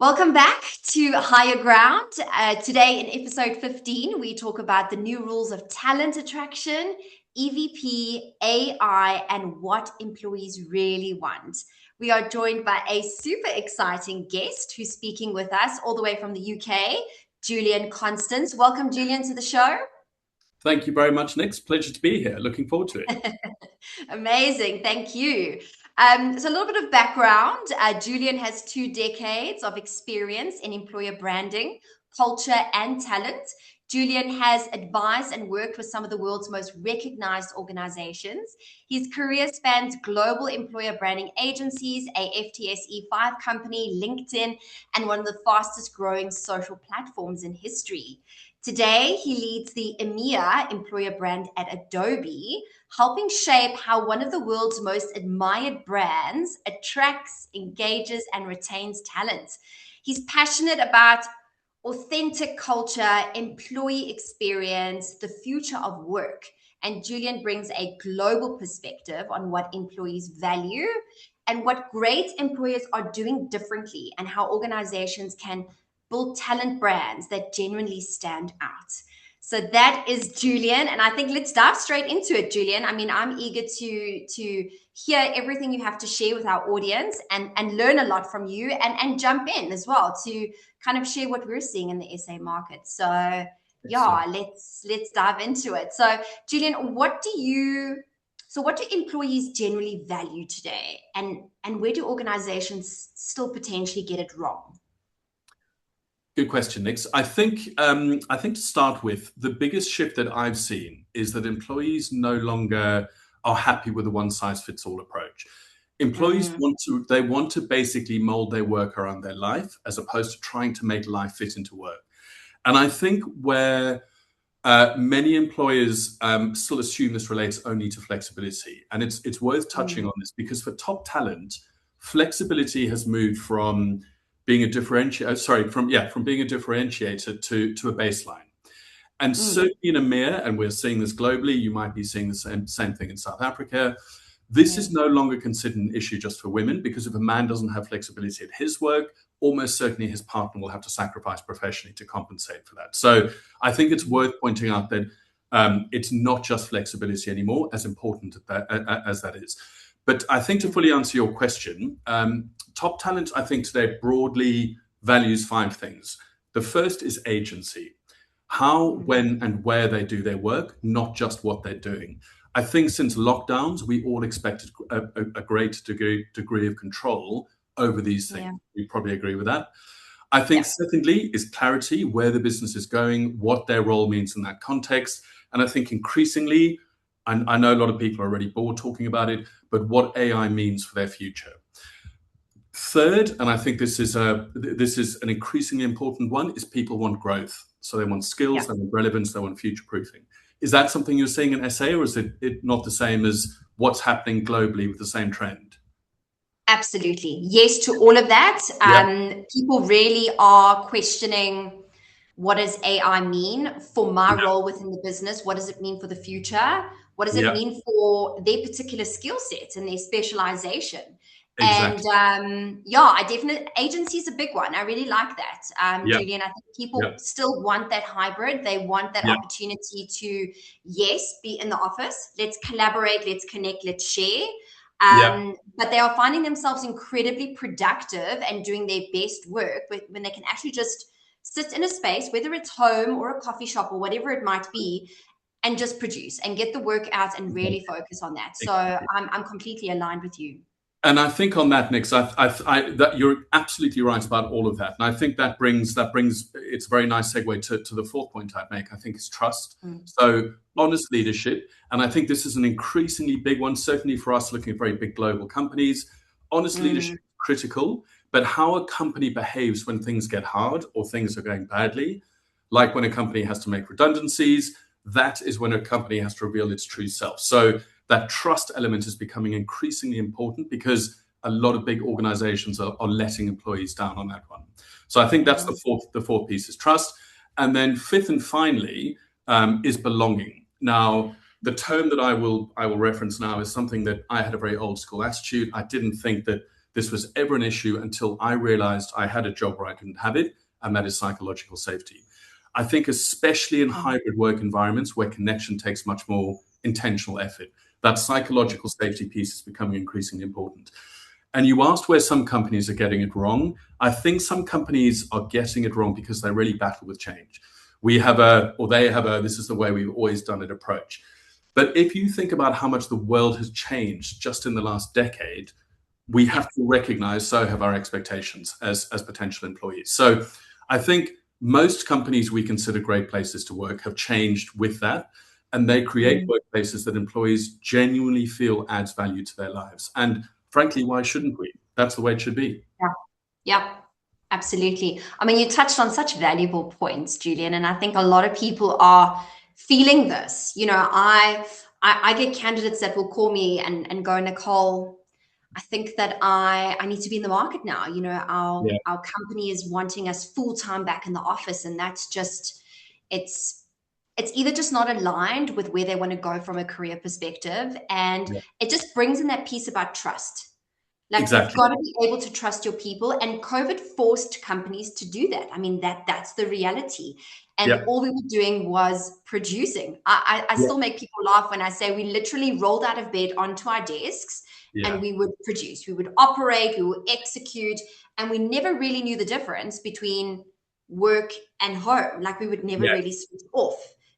Welcome back to Higher Ground. Today in episode 15, we talk about the new rules of talent attraction, EVP, AI, and what employees really want. We are joined by a super exciting guest who's speaking with us all the way from the UK, Julian Constance. Welcome, Julian, to the show. Thank you very much, Nick. It's a pleasure to be here. Looking forward to it. Amazing. Thank you. So a little bit of background. Julian has 2 decades of experience in employer branding, culture, and talent. Julian has advised and worked with some of the world's most recognized organizations. His career spans global employer branding agencies, a FTSE 5 company, LinkedIn, and one of the fastest growing social platforms in history. Today, he leads the EMEA employer brand at Adobe, helping shape how one of the world's most admired brands attracts, engages, and retains talent. He's passionate about authentic culture, employee experience, the future of work. And Julian brings a global perspective on what employees value and what great employers are doing differently, and how organizations can build talent brands that genuinely stand out. So that is Julian, and I think let's dive straight into it, Julian. I mean, I'm eager to hear everything you have to share with our audience and learn a lot from you and jump in as well to kind of share what we're seeing in the SA market. So yeah, let's dive into it. So Julian, what do employees generally value today, and where do organizations still potentially get it wrong? Good question, Nick. I think to start with, the biggest shift that I've seen is that employees no longer are happy with a one-size-fits-all approach. Employees want to basically mold their work around their life, as opposed to trying to make life fit into work. And I think where many employers still assume this relates only to flexibility, and it's worth touching on this, because for top talent, flexibility has moved from being a differentiator, from being a differentiator to a baseline. And certainly in EMEA, and we're seeing this globally, you might be seeing the same thing in South Africa. This is no longer considered an issue just for women, because if a man doesn't have flexibility at his work, almost certainly his partner will have to sacrifice professionally to compensate for that. So I think it's worth pointing out that it's not just flexibility anymore, as important as that is. But I think to fully answer your question, top talent, I think today broadly values 5 things. The first is agency. How, when, and where they do their work, not just what they're doing. I think since lockdowns, we all expected a great degree of control over these things. Yeah. You probably agree with that. I think secondly is clarity, where the business is going, what their role means in that context. And I think increasingly, I know a lot of people are already bored talking about it, but what AI means for their future. Third, and I think this is an increasingly important one, is people want growth. So they want skills, they want relevance, they want future proofing. Is that something you're seeing in SA, or is it not the same as what's happening globally with the same trend? Absolutely. Yes to all of that. People really are questioning, what does AI mean for my role within the business? What does it mean for the future? What does it mean for their particular skill sets and their specialization? Exactly. And agency is a big one. I really like that. Julian, I think people still want that hybrid. They want that opportunity to, yes, be in the office. Let's collaborate, let's connect, let's share. But they are finding themselves incredibly productive and doing their best work when they can actually just sit in a space, whether it's home or a coffee shop or whatever it might be, and just produce and get the work out and really focus on that. So I'm completely aligned with you. And I think on that, Nick, that you're absolutely right about all of that. And I think that brings it's a very nice segue to the 4th point I'd make. I think it's trust. So honest leadership. And I think this is an increasingly big one, certainly for us looking at very big global companies. Honest leadership is critical, but how a company behaves when things get hard or things are going badly, like when a company has to make redundancies, that is when a company has to reveal its true self. So that trust element is becoming increasingly important, because a lot of big organizations are letting employees down on that one. So I think that's the fourth piece is trust. And then 5th and finally is belonging. Now, the term that I will reference now is something that I had a very old school attitude. I didn't think that this was ever an issue until I realized I had a job where I didn't have it, and that is psychological safety. I think especially in hybrid work environments where connection takes much more intentional effort, that psychological safety piece is becoming increasingly important. And you asked where some companies are getting it wrong. I think some companies are getting it wrong because they really battle with change. We have they have this is the way we've always done it approach. But if you think about how much the world has changed just in the last decade, we have to recognize so have our expectations as potential employees. So I think most companies we consider great places to work have changed with that, and they create workplaces that employees genuinely feel adds value to their lives. And frankly, why shouldn't we? That's the way it should be. Yeah. Yeah. Absolutely. I mean, you touched on such valuable points, Julian, and I think a lot of people are feeling this. You know, I get candidates that will call me and go, Nicole, I think that I need to be in the market now. You know, our company is wanting us full time back in the office, and that's just it's either just not aligned with where they want to go from a career perspective, and it just brings in that piece about trust. Like Exactly. you've got to be able to trust your people, and COVID forced companies to do that. I mean, that's the reality. And all we were doing was producing. I still make people laugh when I say we literally rolled out of bed onto our desks and we would produce, we would operate, we would execute, and we never really knew the difference between work and home. Like we would never really switch off.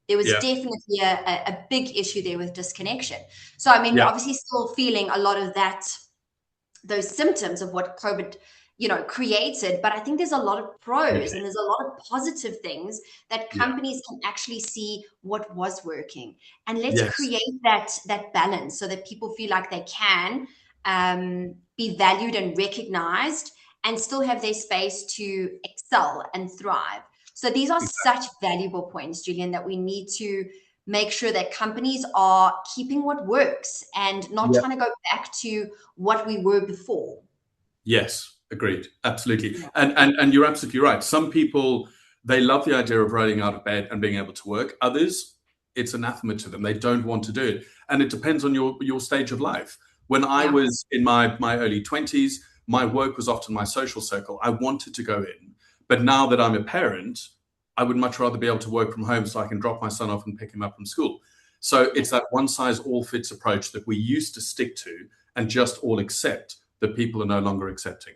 There was definitely a big issue there with disconnection. So, I mean, we're obviously still feeling a lot of that, those symptoms of what COVID, you know, created. But I think there's a lot of pros and there's a lot of positive things that companies can actually see what was working. And let's create that balance so that people feel like they can be valued and recognized and still have their space to excel and thrive. So these are such valuable points, Julian, that we need to make sure that companies are keeping what works and not trying to go back to what we were before. Yes, agreed. Absolutely. And you're absolutely right. Some people, they love the idea of rolling out of bed and being able to work. Others, it's anathema to them. They don't want to do it. And it depends on your stage of life. When I was in my early 20s, my work was often my social circle. I wanted to go in. But now that I'm a parent, I would much rather be able to work from home so I can drop my son off and pick him up from school. So it's that one size all fits approach that we used to stick to and just all accept that people are no longer accepting.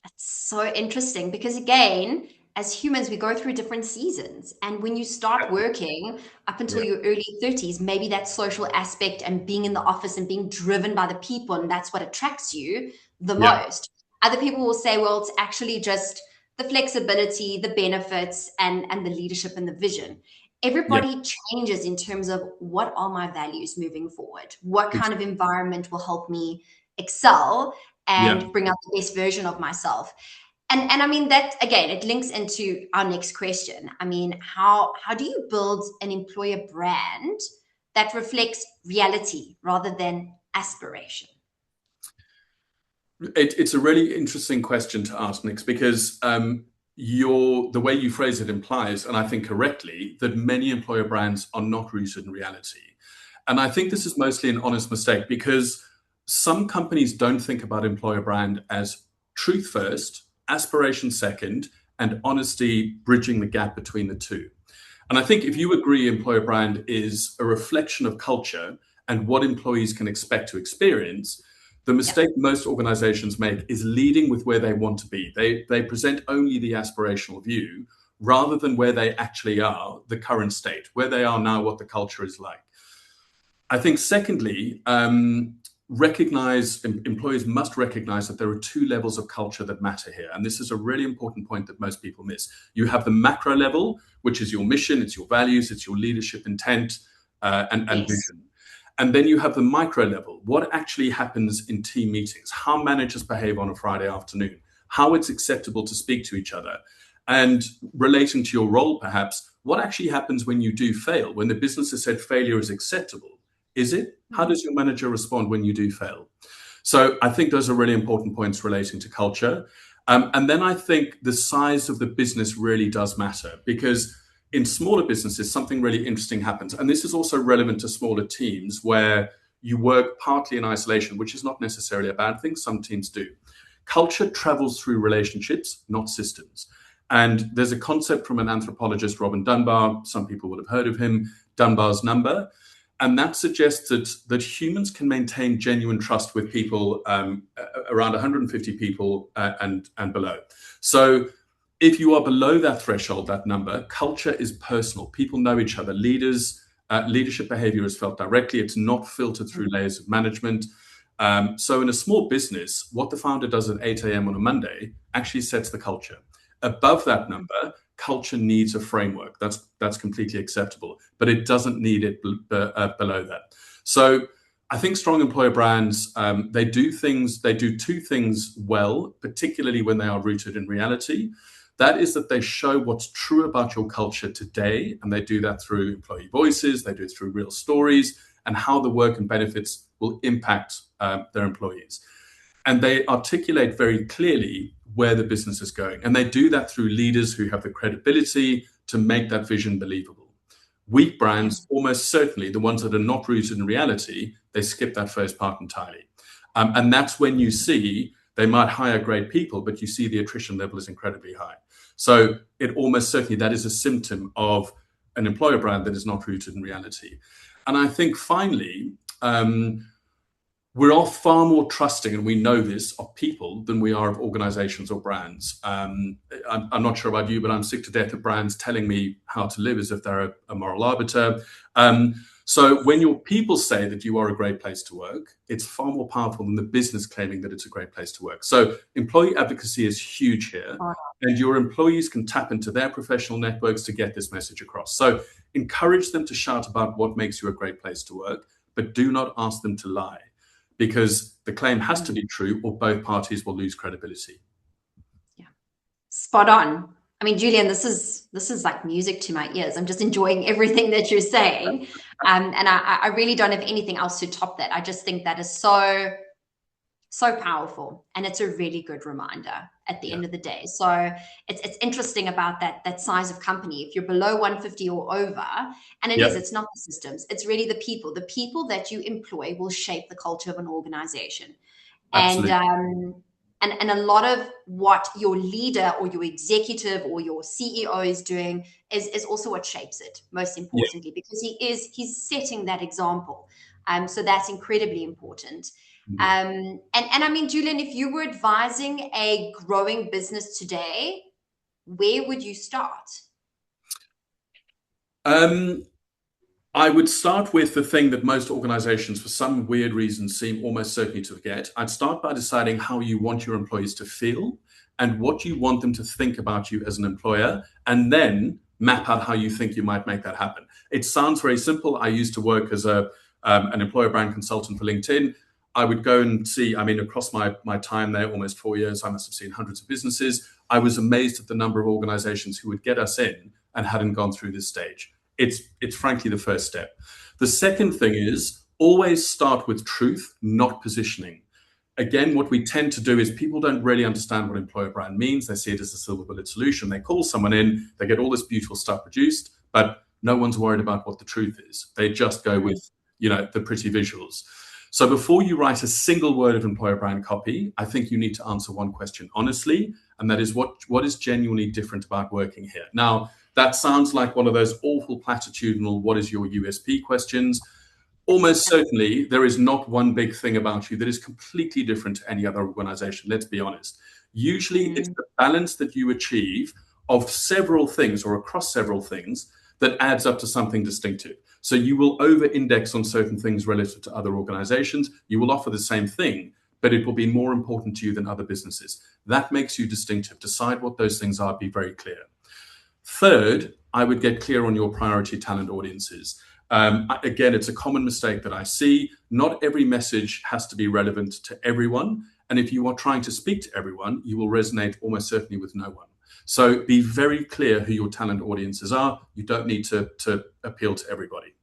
That's so interesting because, again, as humans, we go through different seasons. And when you start working up until your early 30s, maybe that social aspect and being in the office and being driven by the people, and that's what attracts you the most. Other people will say, well, it's actually just the flexibility, the benefits, and the leadership and the vision. Everybody changes in terms of what are my values moving forward? What kind of environment will help me excel and bring out the best version of myself? And I mean, that, again, it links into our next question. I mean, how do you build an employer brand that reflects reality rather than aspiration? It's a really interesting question to ask, Nix, because the way you phrase it implies, and I think correctly, that many employer brands are not rooted in reality. And I think this is mostly an honest mistake because some companies don't think about employer brand as truth first, aspiration second, and honesty bridging the gap between the two. And I think if you agree employer brand is a reflection of culture and what employees can expect to experience, the mistake most organizations make is leading with where they want to be. They present only the aspirational view rather than where they actually are, the current state, where they are now, what the culture is like. I think secondly, employees must recognize that there are two levels of culture that matter here. And this is a really important point that most people miss. You have the macro level, which is your mission, it's your values, it's your leadership intent and vision. And then you have the micro level, what actually happens in team meetings, how managers behave on a Friday afternoon, how it's acceptable to speak to each other. And relating to your role, perhaps, what actually happens when you do fail, when the business has said failure is acceptable? Is it? How does your manager respond when you do fail? So I think those are really important points relating to culture. And then I think the size of the business really does matter because in smaller businesses, something really interesting happens. And this is also relevant to smaller teams where you work partly in isolation, which is not necessarily a bad thing. Some teams do. Culture travels through relationships, not systems. And there's a concept from an anthropologist, Robin Dunbar. Some people would have heard of him, Dunbar's number. And that suggests that humans can maintain genuine trust with people around 150 people and below. So if you are below that threshold, that number, culture is personal. People know each other. Leadership behavior is felt directly. It's not filtered through layers of management. So in a small business, what the founder does at 8 a.m. on a Monday actually sets the culture. Above that number, culture needs a framework. That's completely acceptable, but it doesn't need it below that. So I think strong employer brands, they do two things well, particularly when they are rooted in reality. That is that they show what's true about your culture today, and they do that through employee voices, they do it through real stories, and how the work and benefits will impact their employees. And they articulate very clearly where the business is going. And they do that through leaders who have the credibility to make that vision believable. Weak brands, almost certainly, the ones that are not rooted in reality, they skip that first part entirely. And that's when you see they might hire great people, but you see the attrition level is incredibly high. So it almost certainly, that is a symptom of an employer brand that is not rooted in reality. And I think finally, we're all far more trusting, and we know this, of people than we are of organizations or brands. I'm not sure about you, but I'm sick to death of brands telling me how to live as if they're a moral arbiter. So when your people say that you are a great place to work, it's far more powerful than the business claiming that it's a great place to work. So employee advocacy is huge here, and your employees can tap into their professional networks to get this message across. So encourage them to shout about what makes you a great place to work, but do not ask them to lie, because the claim has to be true or both parties will lose credibility. Yeah, spot on. I mean, Julian, this is like music to my ears. I'm just enjoying everything that you're saying. And I really don't have anything else to top that. I just think that is so powerful. And it's a really good reminder at the end of the day. So it's interesting about that size of company. If you're below 150 or over, and it's not the systems, it's really the people that you employ will shape the culture of an organization. Absolutely. And a lot of what your leader or your executive or your CEO is doing is also what shapes it, most importantly, because he's setting that example. So that's incredibly important. And I mean, Julian, if you were advising a growing business today, where would you start? I would start with the thing that most organizations, for some weird reason, seem almost certainly to forget. I'd start by deciding how you want your employees to feel and what you want them to think about you as an employer, and then map out how you think you might make that happen. It sounds very simple. I used to work as an employer brand consultant for LinkedIn. I would go and see, I mean, across my time there, almost 4 years, I must have seen hundreds of businesses. I was amazed at the number of organizations who would get us in and hadn't gone through this stage. It's frankly the first step. The second thing is always start with truth, not positioning. Again, what we tend to do is people don't really understand what employer brand means. They see it as a silver bullet solution. They call someone in, they get all this beautiful stuff produced, but no one's worried about what the truth is. They just go with, the pretty visuals. So before you write a single word of employer brand copy, I think you need to answer one question honestly, and that is what is genuinely different about working here? Now, that sounds like one of those awful platitudinal, what is your USP questions? Almost certainly, there is not one big thing about you that is completely different to any other organization, let's be honest. Usually, it's the balance that you achieve of several things or across several things that adds up to something distinctive. So you will over-index on certain things relative to other organizations. You will offer the same thing, but it will be more important to you than other businesses. That makes you distinctive. Decide what those things are, be very clear. Third, I would get clear on your priority talent audiences. Again, it's a common mistake that I see. Not every message has to be relevant to everyone. And if you are trying to speak to everyone, you will resonate almost certainly with no one. So be very clear who your talent audiences are. You don't need to appeal to everybody.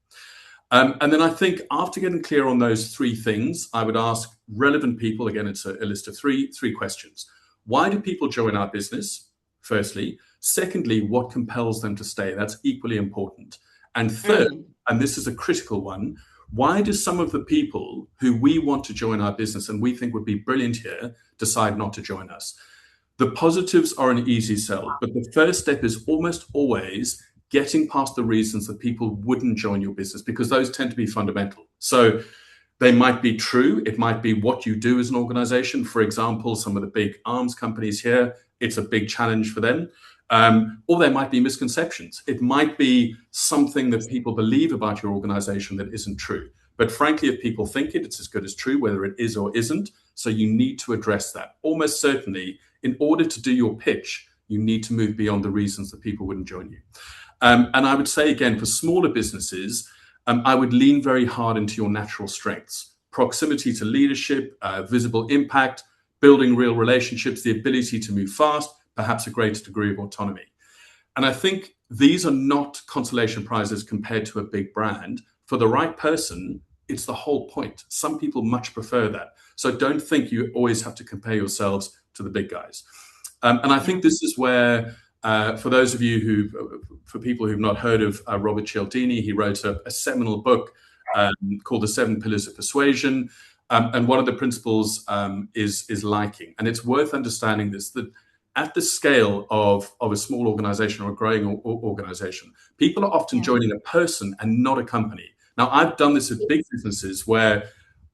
And then I think after getting clear on those three things, I would ask relevant people, again, it's a list of three questions. Why do people join our business? Firstly. Secondly, what compels them to stay? That's equally important. And third, and this is a critical one, Why do some of the people who we want to join our business and we think would be brilliant here decide not to join us? The positives are an easy sell, but the first step is almost always getting past the reasons that people wouldn't join your business, because those tend to be fundamental. So they might be true. It might be what you do as an organization. For example, some of the big arms companies here, it's a big challenge for them. Or there might be misconceptions. It might be something that people believe about your organization that isn't true. But frankly, if people think it, it's as good as true, whether it is or isn't. So you need to address that. Almost certainly, in order to do your pitch, you need to move beyond the reasons that people wouldn't join you. And I would say, again, for smaller businesses, I would lean very hard into your natural strengths: proximity to leadership, visible impact, building real relationships, the ability to move fast, perhaps a greater degree of autonomy. And I think these are not consolation prizes compared to a big brand. For the right person, it's the whole point. Some people much prefer that. So don't think you always have to compare yourselves to the big guys. And I think this is where, for those of you for people who've not heard of Robert Cialdini, he wrote a seminal book called The 7 Pillars of Persuasion. And one of the principles is liking. And it's worth understanding this, that at the scale of a small organization or a growing organization, people are often joining a person and not a company. Now, I've done this with big businesses where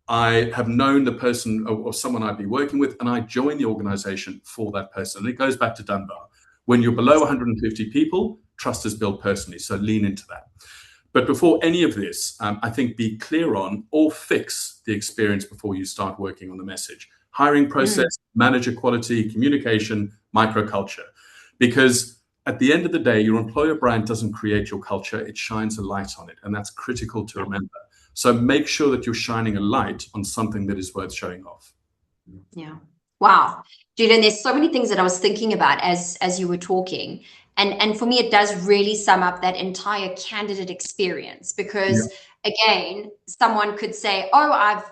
I have known the person or someone I'd be working with, and I join the organization for that person. And it goes back to Dunbar. When you're below 150 people, trust is built personally. So lean into that. But before any of this, I think be clear on or fix the experience before you start working on the message. Hiring process, manager quality, communication, microculture. Because at the end of the day, your employer brand doesn't create your culture, it shines a light on it. And that's critical to remember. So make sure that you're shining a light on something that is worth showing off. Yeah. Wow. Julian, there's so many things that I was thinking about as you were talking. And for me, it does really sum up that entire candidate experience, because again, someone could say, oh, I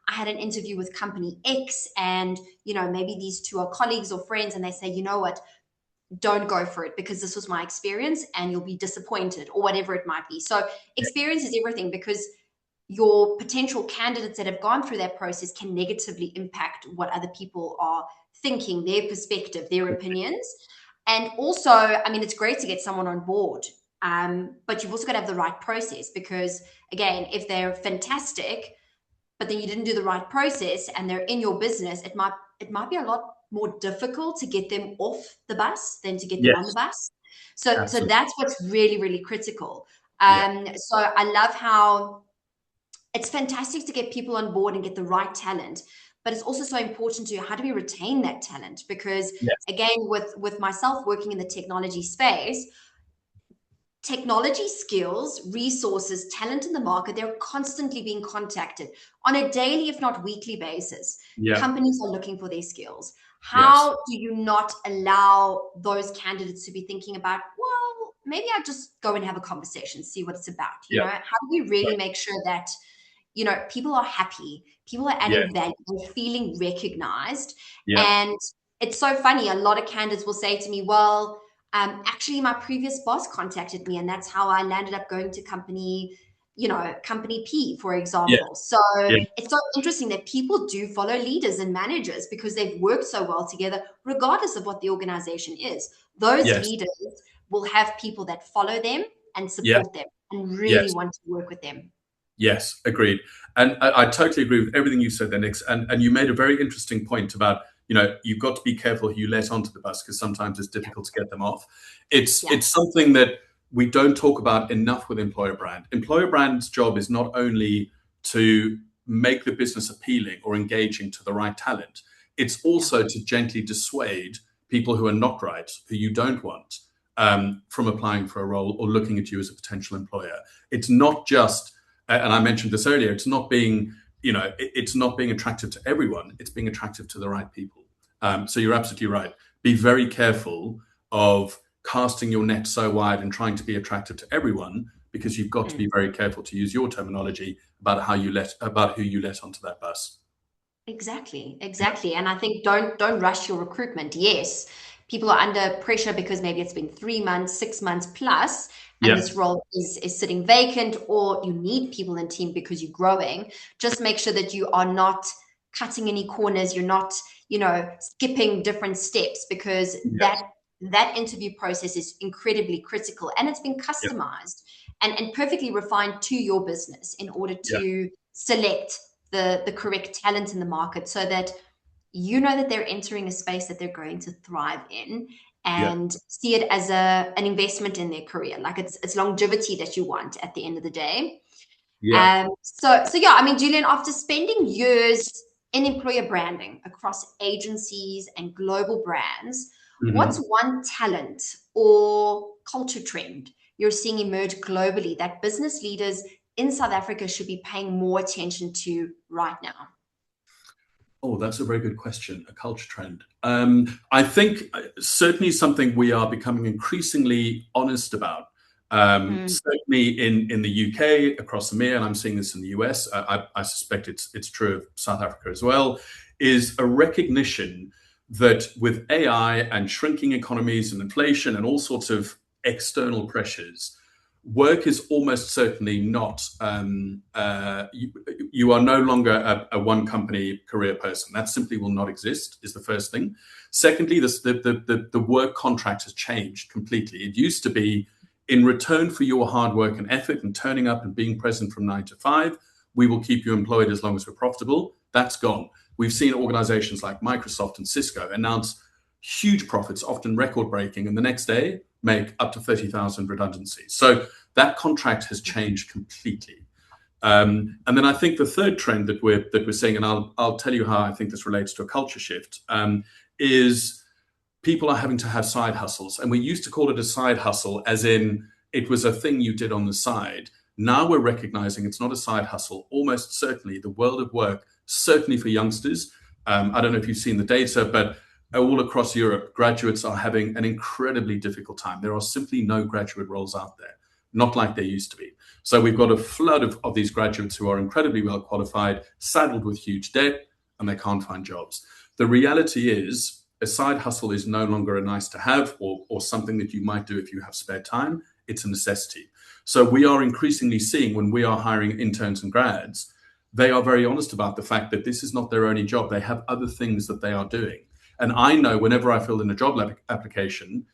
had an interview with company X, and, maybe these two are colleagues or friends, and they say, you know what, don't go for it because this was my experience and you'll be disappointed, or whatever it might be. So experience is everything, because your potential candidates that have gone through that process can negatively impact what other people are thinking, their perspective, their opinions. And also, it's great to get someone on board, but you've also got to have the right process, because again, if they're fantastic, but then you didn't do the right process and they're in your business, it might be a lot more difficult to get them off the bus than to get them on the bus. So that's what's really, really critical. So I love how it's fantastic to get people on board and get the right talent, but it's also so important to how do we retain that talent? Because again, with myself working in the technology space, technology skills, resources, talent in the market, they're constantly being contacted on a daily, if not weekly basis. Companies are looking for their skills. How do you not allow those candidates to be thinking about, well, maybe I'll just go and have a conversation, see what it's about. How do we really make sure that people are happy, people are adding value, and feeling recognized? And it's so funny. A lot of candidates will say to me, well, actually my previous boss contacted me and that's how I landed up going to company P, for example. So it's so interesting that people do follow leaders and managers because they've worked so well together, regardless of what the organization is. Those leaders will have people that follow them and support them and really want to work with them. Yes, agreed. And I totally agree with everything you said there, Nix. And you made a very interesting point about, you've got to be careful who you let onto the bus, because sometimes it's difficult to get them off. It's something that we don't talk about enough with employer brand. Employer brand's job is not only to make the business appealing or engaging to the right talent, it's also to gently dissuade people who are not right, who you don't want, from applying for a role or looking at you as a potential employer. It's not just, and I mentioned this earlier, it's not being attractive to everyone. It's being attractive to the right people. So you're absolutely right. Be very careful of casting your net so wide and trying to be attractive to everyone, because you've got to be very careful, to use your terminology, about who you let onto that bus. Exactly. And I think don't rush your recruitment. Yes, people are under pressure because maybe it's been 3 months, 6 months plus, and Yeah. this role is sitting vacant, or you need people in team because you're growing, just make sure that you are not cutting any corners. You're not, skipping different steps, because Yes. that interview process is incredibly critical, and it's been Yeah. customized and perfectly refined to your business in order Yeah. to select the correct talent in the market, so that you know that they're entering a space that they're going to thrive in, Yeah. and see it as an investment in their career. Like it's longevity that you want at the end of the day. Yeah. So yeah, I mean, Julian, after spending years in employer branding across agencies and global brands, what's Mhm. one talent or culture trend you're seeing emerge globally that business leaders in South Africa should be paying more attention to right now? Oh, that's a very good question. A culture trend. I think certainly something we are becoming increasingly honest about. Mm, Certainly in the UK, across the EMEA, and I'm seeing this in the US. I suspect it's true of South Africa as well. Is a recognition that with AI and shrinking economies and inflation and all sorts of external pressures, work is almost certainly not you are no longer a one company career person. That simply will not exist, is the first thing. Secondly, the work contract has changed completely. It used to be, in return for your hard work and effort and turning up and being present from 9 to 5, we will keep you employed as long as we're profitable. That's gone. We've seen organizations like Microsoft and Cisco announce huge profits, often record breaking, and the next day make up to 30,000 redundancies. So that contract has changed completely. And then I think the third trend that we're seeing, and I'll tell you how I think this relates to a culture shift, is people are having to have side hustles. And we used to call it a side hustle, as in it was a thing you did on the side. Now we're recognizing it's not a side hustle. Almost certainly, the world of work, certainly for youngsters. I don't know if you've seen the data, but all across Europe, graduates are having an incredibly difficult time. There are simply no graduate roles out there, not like there used to be. So we've got a flood of these graduates who are incredibly well qualified, saddled with huge debt, and they can't find jobs. The reality is, a side hustle is no longer a nice to have, or something that you might do if you have spare time. It's a necessity. So we are increasingly seeing, when we are hiring interns and grads, they are very honest about the fact that this is not their only job. They have other things that they are doing. And I know whenever I filled in a job application,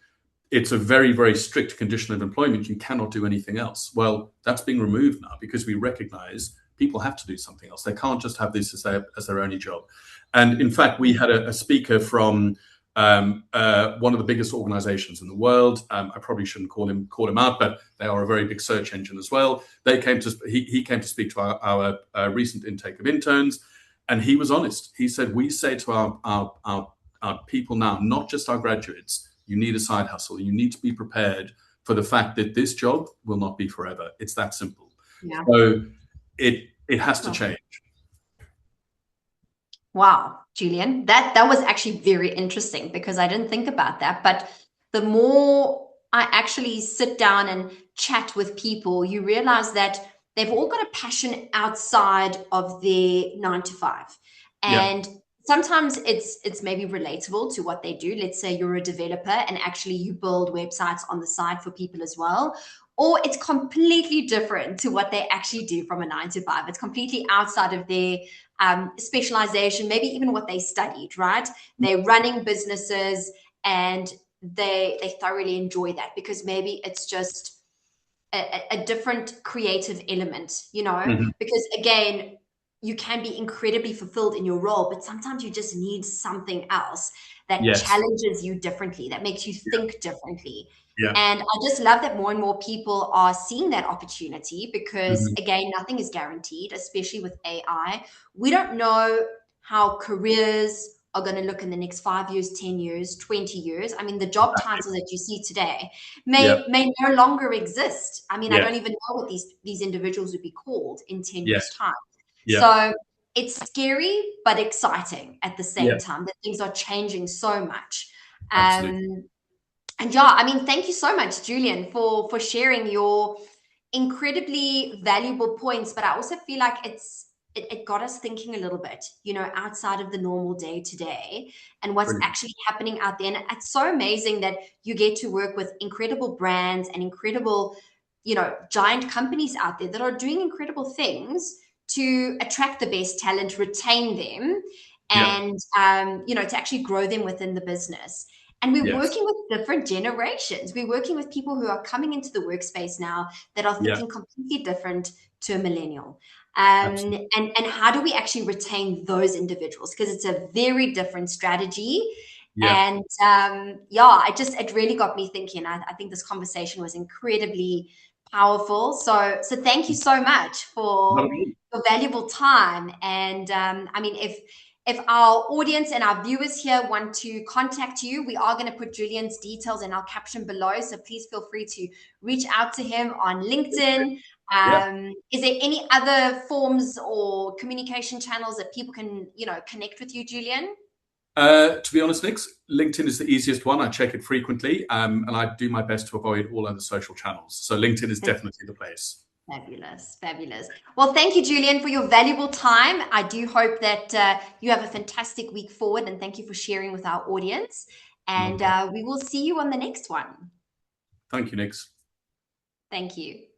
it's a very, very strict condition of employment. You cannot do anything else. Well, that's being removed now, because we recognize people have to do something else. They can't just have this as their only job. And in fact, we had a speaker from one of the biggest organizations in the world. I probably shouldn't call him out, but they are a very big search engine as well. He came to speak to our recent intake of interns, and he was honest. He said, we say to our people now, not just our graduates, you need a side hustle. You need to be prepared for the fact that this job will not be forever. It's that simple. yeah. So it has to change. Wow, Julian, that was actually very interesting, because I didn't think about that. But the more I actually sit down and chat with people, you realize that they've all got a passion outside of their 9 to 5. Yeah. And sometimes it's maybe relatable to what they do. Let's say you're a developer and actually you build websites on the side for people as well. Or it's completely different to what they actually do from a 9 to 5. It's completely outside of their specialization, maybe even what they studied, right? They're running businesses, and they thoroughly enjoy that, because maybe it's just a different creative element, Mhm. because again, you can be incredibly fulfilled in your role, but sometimes you just need something else that Yes. challenges you differently, that makes you Yeah. think differently. Yeah. And I just love that more and more people are seeing that opportunity, because Mhm. again, nothing is guaranteed, especially with AI. We don't know how careers are going to look in the next 5 years, 10 years, 20 years. I mean, the job titles that you see today Yeah. may no longer exist. I mean, I Yes. don't even know what these individuals would be called in 10 years Yes. time. Yeah. So it's scary but exciting at the Yeah. same time, that things are changing so much. Absolutely. And yeah, I mean, thank you so much, Julian, for sharing your incredibly valuable points. But I also feel like it got us thinking a little bit, outside of the normal day to day, and what's Brilliant. actually happening out there. And it's so amazing that you get to work with incredible brands and incredible giant companies out there that are doing incredible things to attract the best talent, retain them, Yeah. and to actually grow them within the business. And we're Yes. working with different generations. We're working with people who are coming into the workspace now that are Yeah. thinking completely different to a millennial. Absolutely. And how do we actually retain those individuals? Because it's a very different strategy. Yeah. And it really got me thinking. I think this conversation was incredibly powerful. So thank you so much Not for at all. your valuable time. And if our audience and our viewers here want to contact you, we are going to put Julian's details in our caption below. So please feel free to reach out to him on LinkedIn. Yeah. Is there any other forms or communication channels that people can, connect with you, Julian? To be honest, Nix, LinkedIn is the easiest one. I check it frequently, and I do my best to avoid all other social channels. So LinkedIn is definitely the place. Fabulous, fabulous. Well, thank you, Julian, for your valuable time. I do hope that you have a fantastic week forward, and thank you for sharing with our audience. Not a And problem. we will see you on the next one. Thank you, Nix. Thank you.